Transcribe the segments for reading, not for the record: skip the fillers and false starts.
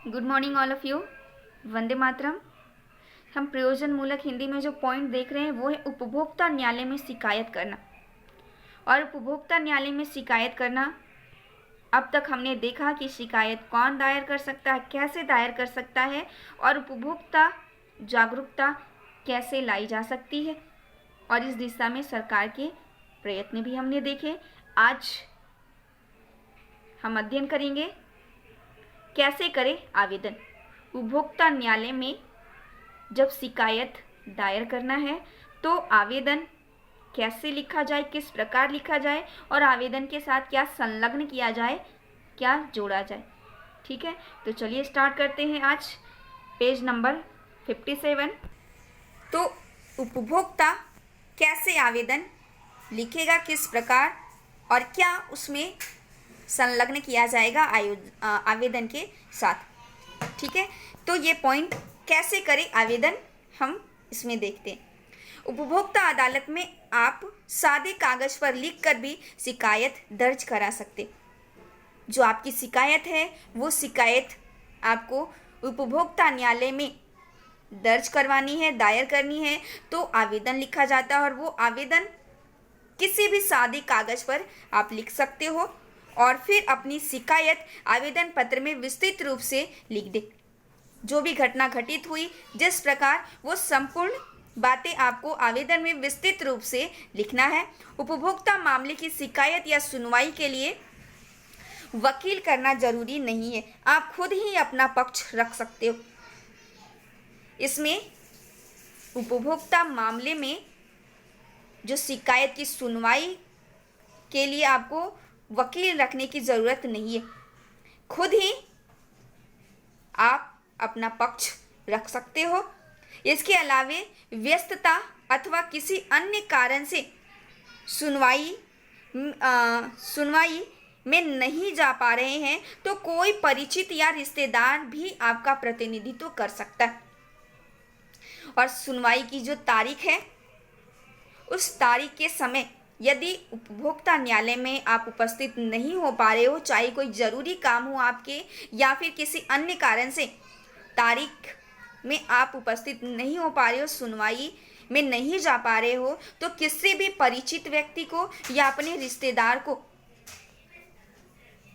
Good morning all of you. Vande Mataram. हम प्रयोजन मूलक हिंदी में जो पॉइंट देख रहे हैं वो है उपभोक्ता न्यायालय में शिकायत करना। और उपभोक्ता न्यायालय में शिकायत करना, अब तक हमने देखा कि शिकायत कौन दायर कर सकता है, कैसे दायर कर सकता है और उपभोक्ता जागरूकता कैसे लाई जा सकती है, और इस दिशा में सरकार के प्रयत्न भी हमने देखे। आज हम अध्ययन करेंगे कैसे करें आवेदन। उपभोक्ता न्यायालय में जब शिकायत दायर करना है तो आवेदन कैसे लिखा जाए, किस प्रकार लिखा जाए और आवेदन के साथ क्या संलग्न किया जाए, क्या जोड़ा जाए। ठीक है, तो चलिए स्टार्ट करते हैं। आज पेज नंबर 57। तो उपभोक्ता कैसे आवेदन लिखेगा, किस प्रकार और क्या उसमें संलग्न किया जाएगा आवेदन के साथ। ठीक है, तो ये पॉइंट कैसे करें आवेदन हम इसमें देखते हैं। उपभोक्ता अदालत में आप सादे कागज पर लिखकर भी शिकायत दर्ज करा सकते। जो आपकी शिकायत है वो शिकायत आपको उपभोक्ता न्यायालय में दर्ज करवानी है, दायर करनी है, तो आवेदन लिखा जाता है और वो आवेदन किसी भी सादे कागज पर आप लिख सकते हो और फिर अपनी शिकायत आवेदन पत्र में विस्तृत रूप से लिख दे। जो भी घटना घटित हुई, जिस प्रकार, वो संपूर्ण बातें आपको आवेदन में विस्तृत रूप से लिखना है। उपभोक्ता मामले की शिकायत या सुनवाई के लिए वकील करना जरूरी नहीं है, आप खुद ही अपना पक्ष रख सकते हो। इसमें उपभोक्ता मामले में जो शिकायत की सुनवाई के लिए आपको वकील रखने की ज़रूरत नहीं है, खुद ही आप अपना पक्ष रख सकते हो। इसके अलावे व्यस्तता अथवा किसी अन्य कारण से सुनवाई में नहीं जा पा रहे हैं तो कोई परिचित या रिश्तेदार भी आपका प्रतिनिधित्व कर सकता है। और सुनवाई की जो तारीख है, उस तारीख के समय यदि उपभोक्ता न्यायालय में आप उपस्थित नहीं हो पा रहे हो, चाहे कोई ज़रूरी काम हो आपके या फिर किसी अन्य कारण से तारीख में आप उपस्थित नहीं हो पा रहे हो, सुनवाई में नहीं जा पा रहे हो, तो किसी भी परिचित व्यक्ति को या अपने रिश्तेदार को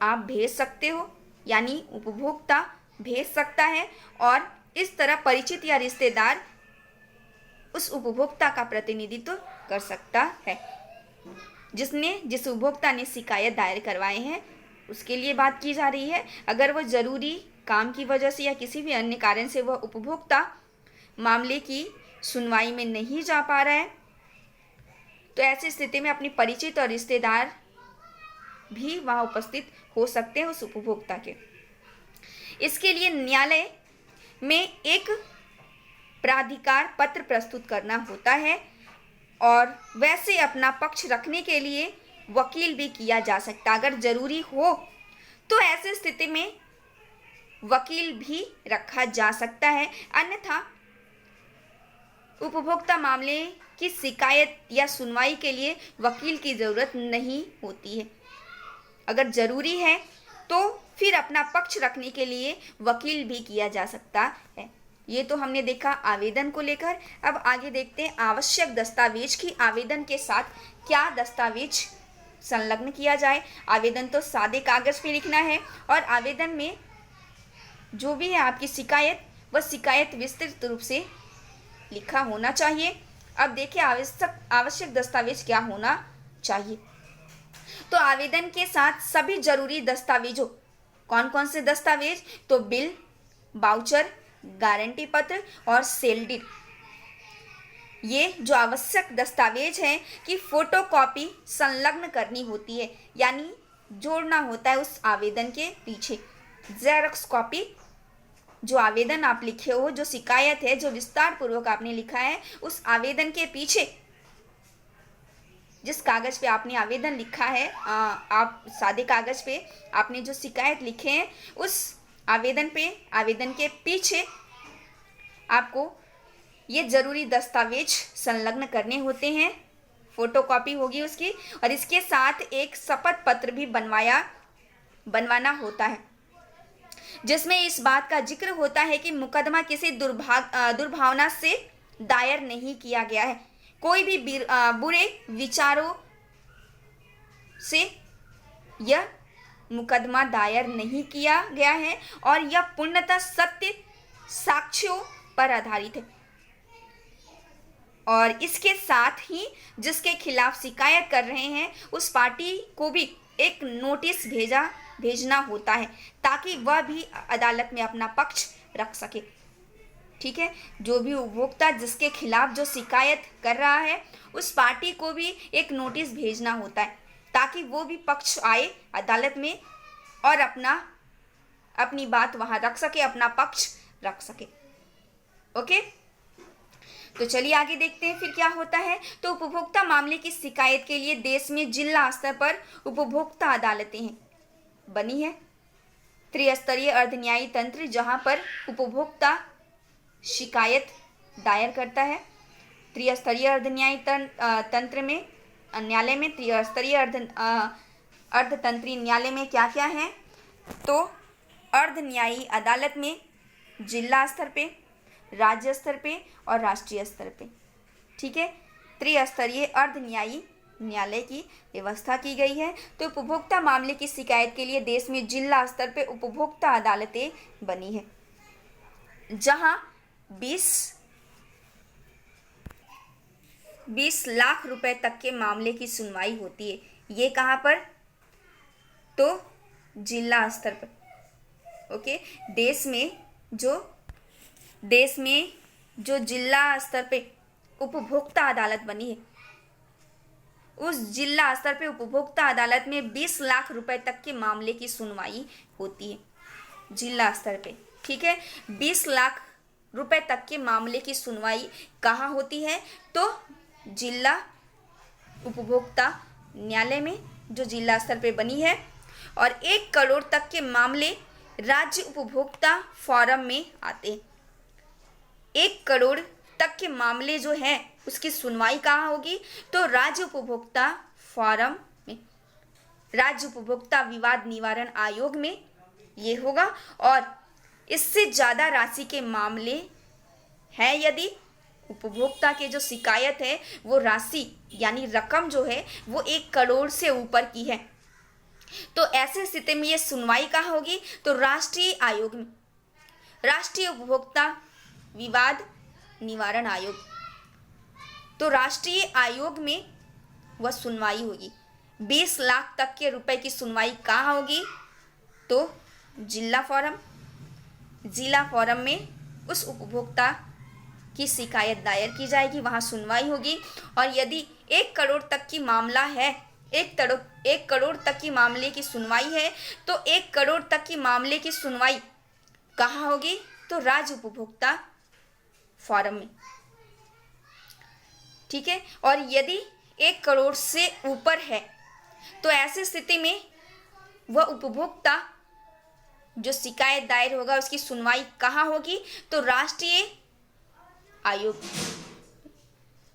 आप भेज सकते हो, यानी उपभोक्ता भेज सकता है और इस तरह परिचित या रिश्तेदार उस उपभोक्ता का प्रतिनिधित्व कर सकता है। जिस उपभोक्ता ने शिकायत दायर करवाए हैं उसके लिए बात की जा रही है। अगर वह ज़रूरी काम की वजह से या किसी भी अन्य कारण से वह उपभोक्ता मामले की सुनवाई में नहीं जा पा रहा है, तो ऐसी स्थिति में अपनी परिचित और रिश्तेदार भी वहाँ उपस्थित हो सकते हैं उस उपभोक्ता के। इसके लिए न्यायालय में एक प्राधिकार पत्र प्रस्तुत करना होता है और वैसे अपना पक्ष रखने के लिए वकील भी किया जा सकता है। अगर ज़रूरी हो तो ऐसी स्थिति में वकील भी रखा जा सकता है, अन्यथा उपभोक्ता मामले की शिकायत या सुनवाई के लिए वकील की ज़रूरत नहीं होती है। अगर ज़रूरी है तो फिर अपना पक्ष रखने के लिए वकील भी किया जा सकता है। ये तो हमने देखा आवेदन को लेकर। अब आगे देखते हैं आवश्यक दस्तावेज की आवेदन के साथ क्या दस्तावेज संलग्न किया जाए। आवेदन तो सादे कागज़ पे लिखना है और आवेदन में जो भी है आपकी शिकायत, वह शिकायत विस्तृत रूप से लिखा होना चाहिए। अब देखिए आवश्यक दस्तावेज क्या होना चाहिए। तो आवेदन के साथ सभी जरूरी दस्तावेजों, कौन कौन से दस्तावेज, तो बिल, वाउचर, गारंटी पत्र और सेल डीड, ये जो आवश्यक दस्तावेज हैं कि फोटोकॉपी संलग्न करनी होती है, यानी जोड़ना होता है उस आवेदन के पीछे। जेरॉक्स कॉपी, जो आवेदन आप लिखे हो, जो शिकायत है, जो विस्तार पूर्वक आपने लिखा है, उस आवेदन के पीछे जिस कागज़ पे आपने आवेदन लिखा है, आप सादे कागज़ पे आपने जो शिकायत लिखे हैं, उस आवेदन पे, आवेदन के पीछे आपको ये ज़रूरी दस्तावेज संलग्न करने होते हैं। फोटोकॉपी होगी उसकी और इसके साथ एक शपथ पत्र भी बनवाना होता है। जिसमें इस बात का जिक्र होता है कि मुकदमा किसी दुर्भावना से दायर नहीं किया गया है, कोई भी बुरे विचारों से यह मुकदमा दायर नहीं किया गया है और यह पूर्णतः सत्य साक्ष्यों पर आधारित है। और इसके साथ ही जिसके खिलाफ शिकायत कर रहे हैं उस पार्टी को भी एक नोटिस भेजना होता है ताकि वह भी अदालत में अपना पक्ष रख सके। ठीक है, जो भी उपभोक्ता जिसके खिलाफ जो शिकायत कर रहा है उस पार्टी को भी एक नोटिस भेजना होता है ताकि वो भी पक्ष आए अदालत में और अपनी बात वहाँ रख सके, अपना पक्ष रख सके। ओके, तो चलिए आगे देखते हैं फिर क्या होता है। तो उपभोक्ता मामले की शिकायत के लिए देश में जिला स्तर पर उपभोक्ता अदालतें हैं बनी है। त्रिस्तरीय अर्धन्यायी तंत्र जहां पर उपभोक्ता शिकायत दायर करता है। त्रिस्तरीय अर्धन्यायी तंत्र में न्यायालय में त्रिस्तरीय अर्धतंत्री न्यायालय में क्या क्या है, तो अर्धन्यायी अदालत में जिला स्तर पे, राज्य स्तर पे और राष्ट्रीय स्तर पे। ठीक है, त्रिस्तरीय अर्धन्यायी न्यायालय की व्यवस्था की गई है। तो उपभोक्ता मामले की शिकायत के लिए देश में जिला स्तर पे उपभोक्ता अदालतें बनी है जहां 20 लाख रुपए तक के मामले की सुनवाई होती है। ये कहाँ पर, तो जिला स्तर पर। ओके, देश में जो जिला स्तर पे उपभोक्ता अदालत बनी है उस जिला स्तर पे उपभोक्ता अदालत में 20 लाख रुपए तक के मामले की सुनवाई होती है जिला स्तर पे। ठीक है, 20 लाख रुपए तक के मामले की सुनवाई कहाँ होती है, तो जिला उपभोक्ता न्यायालय में जो जिला स्तर पे बनी है। और 1 करोड़ तक के मामले राज्य उपभोक्ता फोरम में आते हैं। 1 करोड़ तक के मामले जो हैं उसकी सुनवाई कहाँ होगी, तो राज्य उपभोक्ता फोरम में, राज्य उपभोक्ता विवाद निवारण आयोग में ये होगा। और इससे ज़्यादा राशि के मामले हैं यदि उपभोक्ता के जो शिकायत है वो राशि यानी रकम जो है वो 1 करोड़ से ऊपर की है, तो ऐसे स्थिति में ये सुनवाई कहाँ होगी, तो राष्ट्रीय आयोग में, राष्ट्रीय उपभोक्ता विवाद निवारण आयोग। तो राष्ट्रीय आयोग में वह सुनवाई होगी। 20 लाख तक के रुपए की सुनवाई कहाँ होगी, तो जिला फोरम में उस उपभोक्ता की शिकायत दायर की जाएगी, वहाँ सुनवाई होगी। और यदि 1 करोड़ तक की मामला है, 1 करोड़ तक की मामले की सुनवाई है, तो 1 करोड़ तक की मामले की सुनवाई कहाँ होगी, तो राज्य उपभोक्ता फोरम में। ठीक है, और यदि 1 करोड़ से ऊपर है तो ऐसी स्थिति में वह उपभोक्ता जो शिकायत दायर होगा उसकी सुनवाई कहाँ होगी, तो राष्ट्रीय आयोग।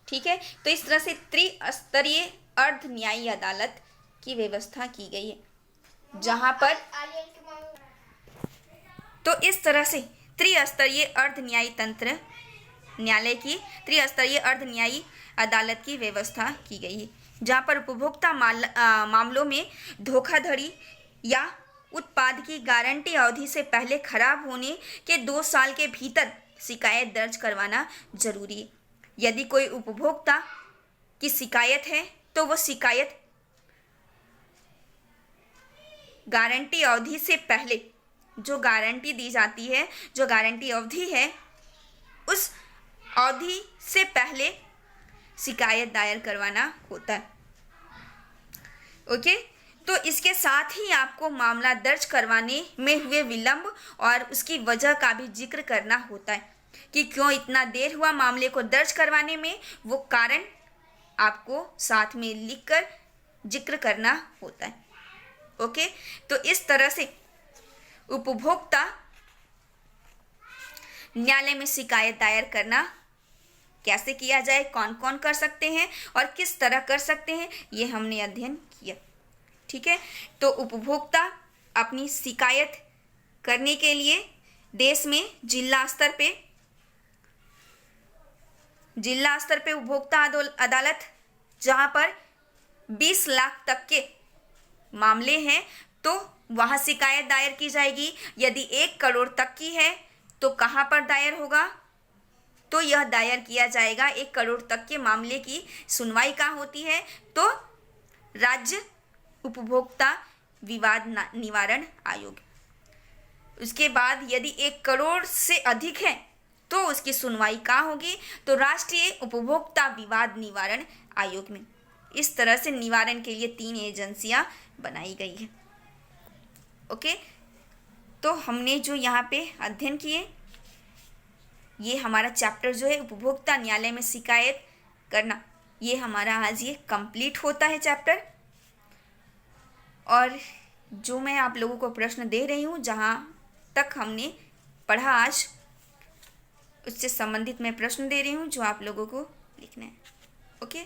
ठीक है, तो इस तरह से त्रिस्तरीय अर्ध न्यायी अदालत की व्यवस्था की गई है जहां पर, तो इस तरह से त्रिस्तरीय अर्ध न्यायी तंत्र न्यायालय की त्रिस्तरीय अर्ध न्यायी अदालत की व्यवस्था की गई है जहां पर उपभोक्ता मामलों में धोखाधड़ी या उत्पाद की गारंटी अवधि से पहले खराब होने के 2 साल के भीतर शिकायत दर्ज करवाना जरूरी है। यदि कोई उपभोक्ता की शिकायत है तो वो शिकायत गारंटी अवधि से पहले, जो गारंटी दी जाती है, जो गारंटी अवधि है, उस अवधि से पहले शिकायत दायर करवाना होता है। ओके, तो इसके साथ ही आपको मामला दर्ज करवाने में हुए विलंब और उसकी वजह का भी जिक्र करना होता है कि क्यों इतना देर हुआ मामले को दर्ज करवाने में, वो कारण आपको साथ में लिखकर जिक्र करना होता है। ओके, तो इस तरह से उपभोक्ता न्यायालय में शिकायत दायर करना कैसे किया जाए, कौन कौन कर सकते हैं और किस तरह कर सकते हैं, ये हमने अध्ययन किया। ठीक है, तो उपभोक्ता अपनी शिकायत करने के लिए देश में जिला स्तर पे उपभोक्ता अदालत, जहां पर 20 लाख तक के मामले हैं तो वहां शिकायत दायर की जाएगी। यदि 1 करोड़ तक की है तो कहां पर दायर होगा? तो यह दायर किया जाएगा 1 करोड़ तक के मामले की सुनवाई कहाँ होती है? तो राज्य उपभोक्ता विवाद निवारण आयोग। उसके बाद यदि 1 करोड़ से अधिक है तो उसकी सुनवाई कहाँ होगी? तो राष्ट्रीय उपभोक्ता विवाद निवारण आयोग में। इस तरह से निवारण के लिए 3 एजेंसियां बनाई गई है। ओके, तो हमने जो यहाँ पे अध्ययन किए, ये हमारा चैप्टर जो है उपभोक्ता न्यायालय में शिकायत करना, ये हमारा आज ये कंप्लीट होता है चैप्टर। और जो मैं आप लोगों को प्रश्न दे रही हूँ, जहाँ तक हमने पढ़ा आज, उससे संबंधित मैं प्रश्न दे रही हूँ जो आप लोगों को लिखना है। ओके।